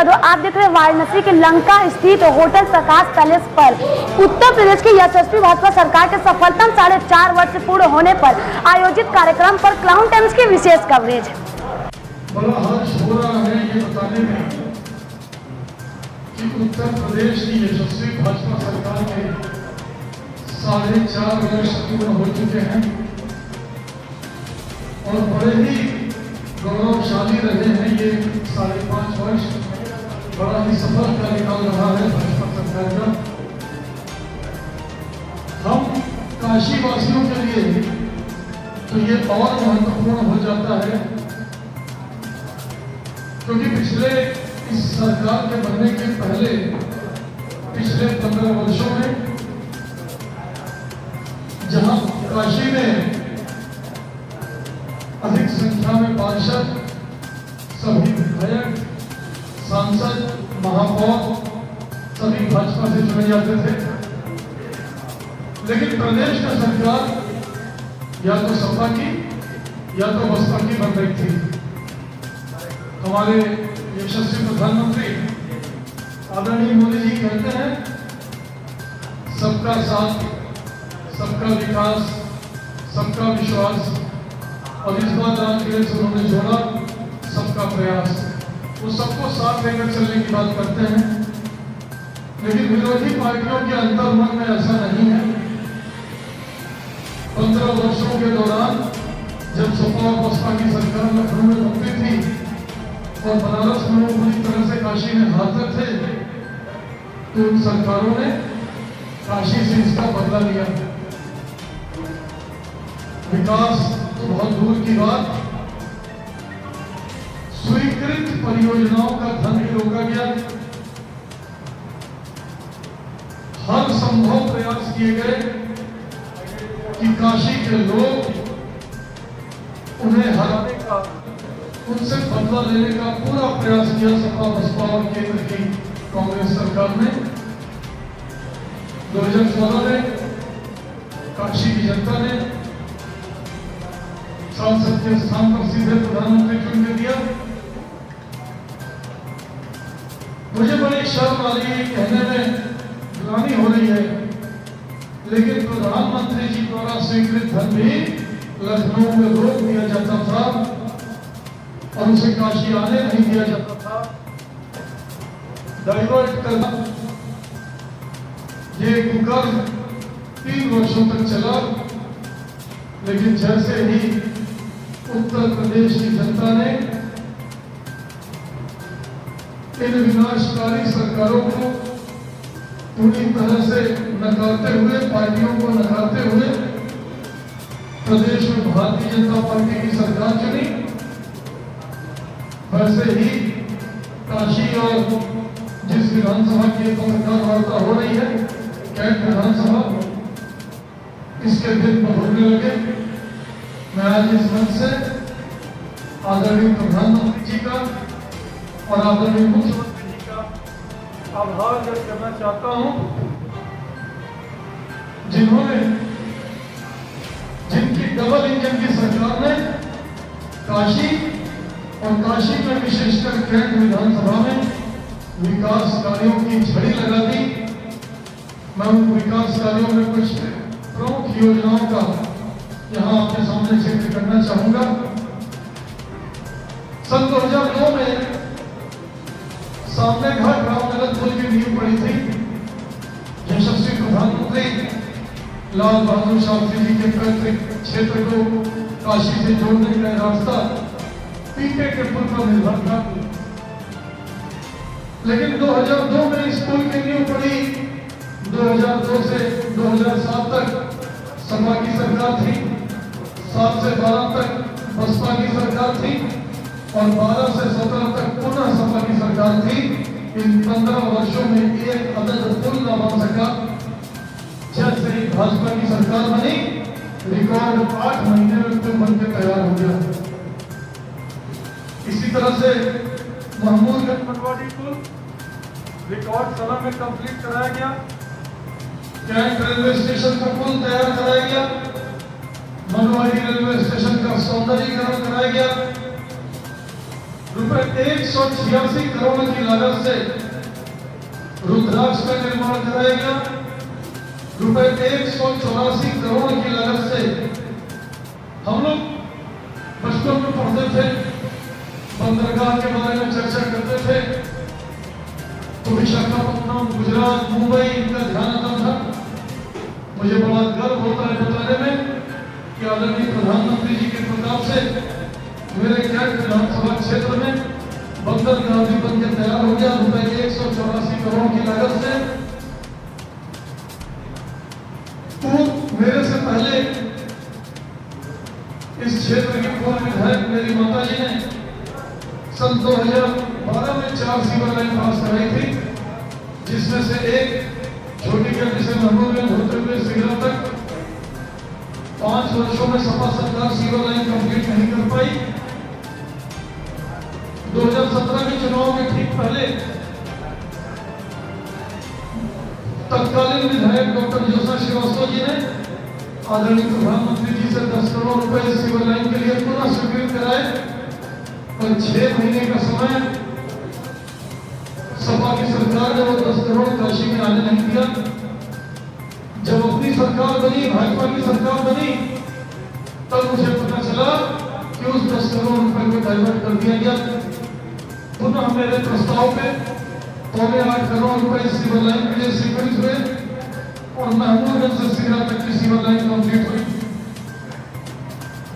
कर दो। आप देख रहे हैं वाराणसी के लंका स्थित होटल प्रकाश पैलेस पर उत्तर प्रदेश की यशस्वी भाजपा सरकार के सफलतम 4.5 वर्ष पूर्ण होने पर आयोजित कार्यक्रम पर क्राउन टाइम्स की विशेष कवरेज। बड़ा हर्ष हो रहा है ये बताने में कि उत्तर प्रदेश की यशस्वी भाजपा सरकार के 4.5 वर्ष पूर्ण हो चुके हैं और बड़े ही गौरवशाली रहे हैं ये 5.5 वर्ष। बड़ा ही सफल कार्य निकाल रहा है भाजपा सरकार का। हम काशी वासियों के लिए तो ये और महत्वपूर्ण हो जाता है क्योंकि पिछले इस सरकार के बनने के पहले पिछले 15 वर्षों में जहां काशी में अधिक संख्या में पार्षद, सभी विधायक, सांसद, महापौर सभी भाजपा से चुने जाते थे, लेकिन प्रदेश का सरकार या तो सपा की या तो बसपा की बन रही थी। हमारे यशस्वी प्रधानमंत्री आदरणीय मोदी जी कहते हैं सबका साथ, सबका विकास, सबका विश्वास, और इस बार आज के लिए उन्होंने जोड़ा सबका प्रयास। वो सबको साथ लेकर चलने की बात करते हैं, लेकिन विरोधी पार्टियों के अंतर्मन में ऐसा नहीं है। 15 वर्षों के दौरान जब सपा और बसपा की सरकार लखनऊ में बनती थी और बनारस में वो पूरी तरह से काशी में हाजिर थे, तो उन सरकारों ने काशी से इसका बदला लिया। विकास तो बहुत दूर की बात, स्वीकृत परियोजनाओं का धन भी रोका गया। हर संभव प्रयास किए गए कि काशी के लोग उन्हें हराने का, उनसे बदला लेने का पूरा प्रयास किया सपा बसपा और केंद्र की कांग्रेस सरकार ने। 2016 में काशी की जनता ने सांसद के स्थान पर सीधे प्रधानमंत्री चुन के दिया। मुझे बड़ी शर्म आ रही है कहने में, ग्लानि हो रही है, लेकिन प्रधानमंत्री जी द्वारा स्वीकृत धन भी लखनऊ में रोक दिया जाता था और उसे काशी आने नहीं दिया जाता था। डाइवर्ट करना ये कुकर्म 3 वर्षों तक चला, लेकिन जैसे ही उत्तर प्रदेश की जनता ने इन विनाशकारी सरकारों को पूरी तरह से नकारते हुए, पार्टियों को नकारते हुए प्रदेश में भारतीय जनता पार्टी की सरकार चुनी, वैसे ही काशी और जिस विधानसभा की पत्रकार वार्ता हो रही है, कैंट विधानसभा, इसके दिन बढ़ने लगे। मैं आज इस मंच से आदरणीय प्रधानमंत्री जी का और आदरणीय मुख्यमंत्री जी का आभार व्यक्त करना चाहता हूं, जिन्होंने, जिनकी डबल इंजन की सरकार ने काशी और काशी में विशेषकर कैंट विधानसभा में विकास कार्यों की झड़ी लगा दी। मैं उन विकास कार्यों में कुछ प्रमुख योजनाओं का यहां आपके सामने जिक्र करना चाहूंगा। सन 2002 में सामने घाट रामनगर पुल की नींव पड़ी थी। यशस्वी प्रधानमंत्री लाल बहादुर शास्त्री जी के पैतृक क्षेत्र को काशी से जोड़ने का रास्ता पीपे के पुल पर निर्भर था, लेकिन 2002 में इस पुल की नींव पड़ी। 2002 से 2007 तक सपा की सरकार थी, 7 से 12 तक बसपा की सरकार थी और 12 से 17 तक पुनः सपा की सरकार थी। इन 15 वर्षों में एक अदद पुल न बन सका। जैसे ही भाजपा की सरकार बनी, रिकॉर्ड 8 महीने में पुल बनकर तैयार हो गया। इसी तरह से महमूदगंज पटवारी पुल रिकॉर्ड समय में कंप्लीट कराया गया। कैंट रेलवे स्टेशन का पुल तैयार कराया गया। मनवाड़ी रेलवे स्टेशन का सौंदर्यीकरण कराया गया। रुपए 186 करोड़ की लागत से रुद्राक्ष का निर्माण कराया गया। रुपए 184 करोड़ की लागत से हम लोग बचपन में पढ़ते थे, बंदरगाह के बारे में चर्चा करते थे, तो विशाखापट्टनम, गुजरात, मुंबई इनका ध्यान आता था। मुझे बड़ा गर्व होता है बताने में कि आदरणीय प्रधानमंत्री जी के प्रताप से मेरे कैंट विधानसभा क्षेत्र में बंदरगाह भी बनकर तैयार हो गया। रुपए 184 करोड़ की लागत से। तो मेरे से पहले इस क्षेत्र की पूर्व विधायक मेरी माता जी ने सन 2012 में 4 सीवर लाइन पास कराई थी, जिसमें से एक छोटी गली से महबूबगंज होते हुए सिगरा तक 5 वर्षों में सपा सरकार सीवर लाइन कंप्लीट नहीं कर पाई। 2017 के चुनाव के ठीक पहले तत्कालीन विधायक डॉक्टर ज्योत्सना श्रीवास्तव जी ने आदरणीय प्रधानमंत्री जी से 10 करोड़ रुपए सीवर लाइन के लिए पुनः स्वीकृत कराए, और 6 महीने का समय सपा की सरकार ने वो 10 करोड़ काशी में आने नहीं दिया। जब अपनी सरकार बनी, भाजपा की सरकार बनी, तब मुझे पता चला कि उस 10 करोड़ रुपए को डाइवर्ट कर दिया गया। पुनः मेरे प्रस्ताव पे 8.25 करोड़ रुपए सीवर लाइन के लिए स्वीकृत हुए और महबूबगंज से सिगरा तक की सीवर लाइन कंप्लीट हुई।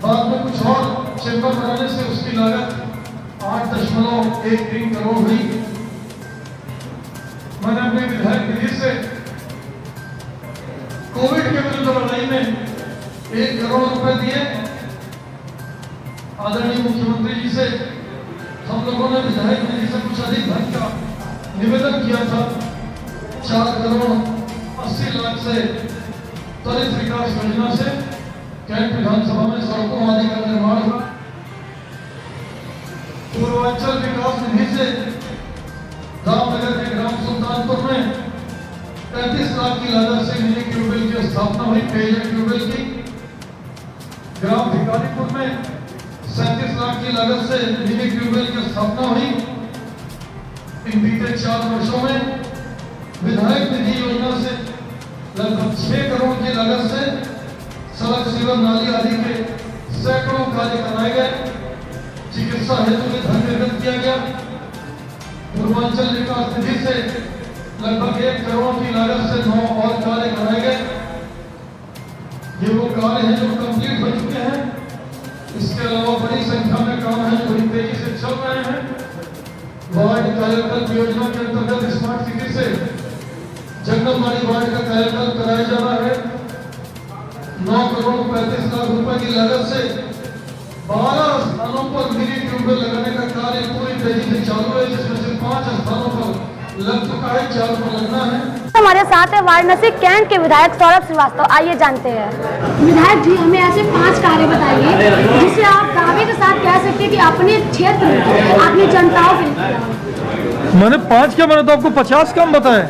बाद में कुछ और चेंबर बनाने से उसकी लागत 8.13 करोड़ हुई। मैंने अपने विधायक निधि से कोविड के विरुद्ध लड़ाई में 1 करोड़ रुपए दिए। आदरणीय मुख्यमंत्री जी से हम लोगों ने विधायक निधि से कुछ अधिक धन का निवेदन किया था। 4 करोड़ 80 लाख से त्वरित विकास योजना से कैंट विधानसभा में सड़कों आदि का निर्माण हुआ। पूर्वांचल विकास निधि से रामनगर के ग्राम सुल्तानपुर में 35 लाख की लागत से मिनी ट्यूबवेल की स्थापना हुई, पेयजल ट्यूबवेल की। ग्राम भिकारीपुर में 37 लाख की लागत से मिनी ट्यूबवेल की स्थापना हुई। इन बीते 4 वर्षों में विधायक निधि योजना से लगभग 6 करोड़ की लागत से सड़क, सीवर, नाली आदि के सैकड़ों कार्य कराए गए। चिकित्सा हेतु में धन निर्गत किया गया। पूर्वांचल विकास निधि से लगभग 1 करोड़ की लागत से 9 और कार्य कराए गए। ये वो कार्य हैं जो कंप्लीट हो चुके हैं। इसके अलावा बड़ी संख्या में काम है जो बड़ी तेजी से चल रहे हैं। वार्ड कायाकल्प योजना के अंतर्गत स्मार्ट सिटी से जंगलबाड़ी वार्ड का कायाकल्प कराया जा रहा है। 9 करोड़ 35 लाख रुपए की लागत से 12 स्थानों पर मिनी ट्यूबवेल लगाने का कार्य पूरी तेजी से चालू है, जिसमें से 5 स्थानों पर लग चुका है, 4 पर लगना है। हमारे साथ है वाराणसी कैंट के विधायक सौरभ श्रीवास्तव। आइए जानते हैं। विधायक जी, हमें ऐसे 5 कार्य बताइए जिसे आप दावे के साथ कह सकते हैं कि अपने क्षेत्र में अपनी जनताओं के लिए। मैंने 5 क्या, मैंने तो आपको 50 काम बताए।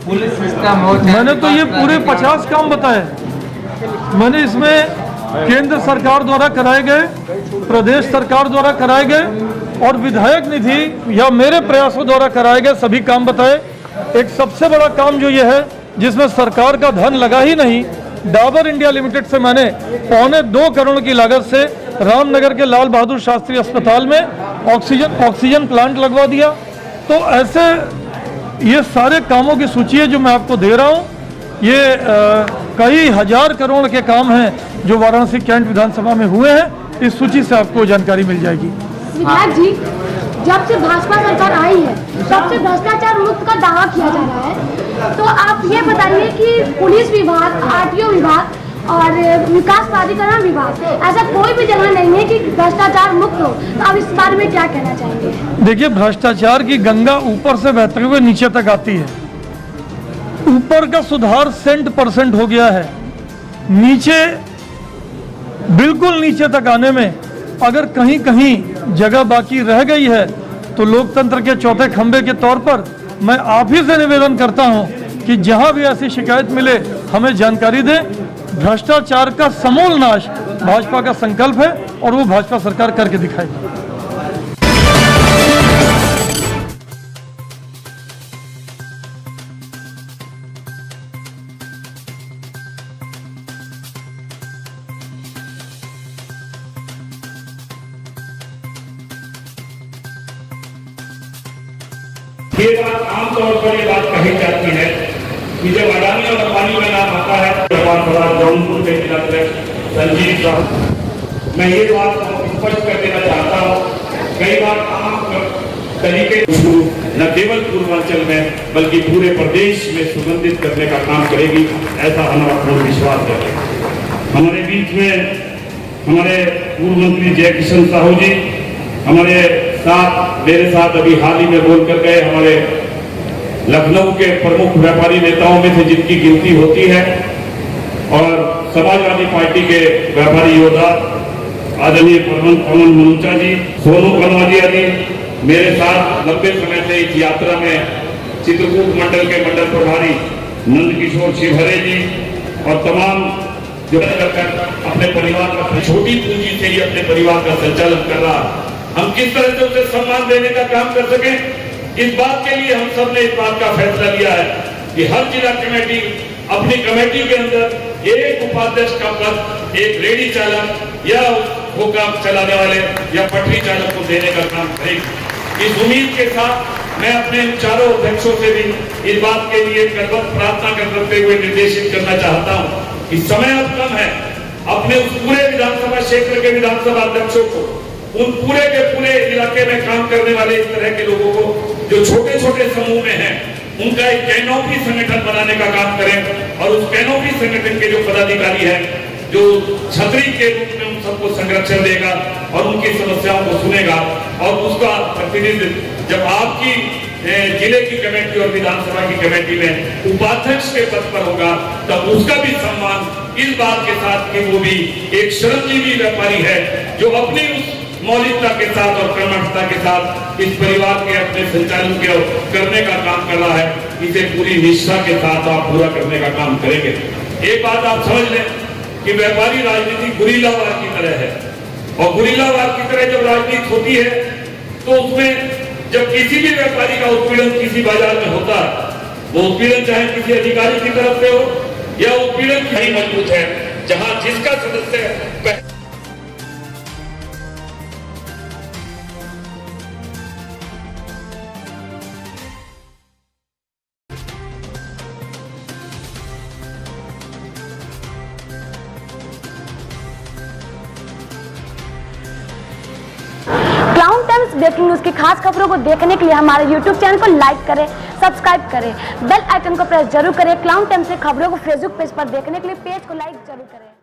पुलिस सिस्टम हो, मैंने तो ये पूरे 50 काम बताए। मैंने इसमें केंद्र सरकार द्वारा कराए गए, प्रदेश सरकार द्वारा कराए गए और विधायक निधि या मेरे प्रयासों द्वारा कराए गए सभी काम बताए। एक सबसे बड़ा काम जो ये है जिसमें सरकार का धन लगा ही नहीं, डाबर इंडिया लिमिटेड से मैंने 2.25 करोड़ की लागत से रामनगर के लाल बहादुर शास्त्री अस्पताल में ऑक्सीजन प्लांट लगवा दिया। तो ऐसे ये सारे कामों की सूची है जो मैं आपको दे रहा हूँ। ये कई हजार करोड़ के काम हैं जो वाराणसी कैंट विधानसभा में हुए हैं। इस सूची से आपको जानकारी मिल जाएगी। विधायक जी, जब से भाजपा सरकार आई है तब से भ्रष्टाचार मुक्त का दावा किया जा रहा है, तो आप ये बताइए कि पुलिस विभाग, आरटीओ विभाग और विकास प्राधिकरण विभाग, ऐसा कोई भी जगह नहीं है कि भ्रष्टाचार मुक्त हो। तो आप इस बारे में क्या कहना चाहेंगे? देखिए, भ्रष्टाचार की गंगा ऊपर से बहते हुए नीचे तक आती है। ऊपर का सुधार 100% हो गया है, नीचे बिल्कुल नीचे तक आने में अगर कहीं कहीं जगह बाकी रह गई है तो लोकतंत्र के चौथे खंभे के तौर पर मैं आप ही से निवेदन करता हूं कि जहां भी ऐसी शिकायत मिले हमें जानकारी दें। भ्रष्टाचार का समूल नाश भाजपा का संकल्प है और वो भाजपा सरकार करके दिखाएगी। ये बात आमतौर पर ये बात कही जाती है कि जब अडानी और अंबानी का नाम आता है तो जौनपुर के जिला संजीव साहब, मैं ये बात स्पष्ट कर देना चाहता हूँ, कई बार आम तरीके न केवल पूर्वांचल में बल्कि पूरे प्रदेश में सुगंधित करने का काम करेगी, ऐसा हमारा पूर्ण विश्वास है। हमारे बीच में हमारे पूर्व मंत्री जय किशन साहू जी हमारे साथ मेरे साथ अभी हाल ही में बोल कर गए, हमारे लखनऊ के प्रमुख व्यापारी नेताओं में से जिनकी गिनती होती है, और समाजवादी पार्टी के व्यापारी योद्धा आदरणीय पवन मनूचा जी, सोनू कनौजिया जी मेरे साथ लंबे समय से इस यात्रा में, चित्रकूट मंडल के मंडल प्रभारी नंद किशोर शिवहरे जी और तमाम जो अपने परिवार का छोटी पूंजी से ही अपने परिवार का संचालन कर रहा, हम किस तरह से उसे सम्मान देने का काम कर सके, इस बात के लिए हम सब ने इस बात का फैसला लिया है कि हर जिला कमेटी अपनी कमेटी के अंदर एक उपाध्यक्ष का पद एक रेडी चालक या वो काम चलाने वाले या पटरी चालक को देने का काम करेगी। इस उम्मीद के साथ मैं अपने चारों अध्यक्षों से भी इस बात के लिए करबद्ध प्रार्थना करते हुए निर्देशित करना चाहता हूँ कि समय अब कम है, अपने उस पूरे विधानसभा क्षेत्र के विधानसभा अध्यक्षों को, उन पूरे के पूरे इलाके में काम करने वाले इस तरह के लोगों को जो छोटे छोटे समूह में हैं, उनका एक कैनोपी संगठन बनाने का काम करें और उस कैनोपी संगठन के जो पदाधिकारी हैं, जो छतरी के रूप में उन सबको संरक्षण देगा और उनकी समस्याओं को सुनेगा, और उसका प्रतिनिधित्व जब आपकी जिले की कमेटी और विधानसभा की कमेटी में उपाध्यक्ष के पद पर होगा, तब उसका भी सम्मान इस बात के साथ कि वो भी एक श्रमजीवी व्यापारी है जो अपनी उस मौलिकता के साथ और कर्मठता के साथ इस परिवार के अपने संचालन के करने का काम कर रहा है, इसे पूरी निष्ठा के साथ आप पूरा करने का काम करेंगे। एक बात आप समझ लें कि व्यापारी राजनीति गुरिल्ला वार की तरह है, और गुरिल्ला वार की तरह जब राजनीति होती है तो उसमें जब किसी भी व्यापारी का उत्पीड़न किसी बाजार में होता है, वो उत्पीड़न चाहे किसी अधिकारी की तरफ से हो या उत्पीड़न की मजबूत है, जहां जिसका सदस्य क्लाउन टाइम्स ब्रेकिंग न्यूज की खास खबरों को देखने के लिए हमारे YouTube चैनल को लाइक करें, सब्सक्राइब करें, बेल आइकन को प्रेस जरूर करें। क्लाउन टाइम्स की खबरों को फेसबुक पेज पर देखने के लिए पेज को लाइक जरूर करें।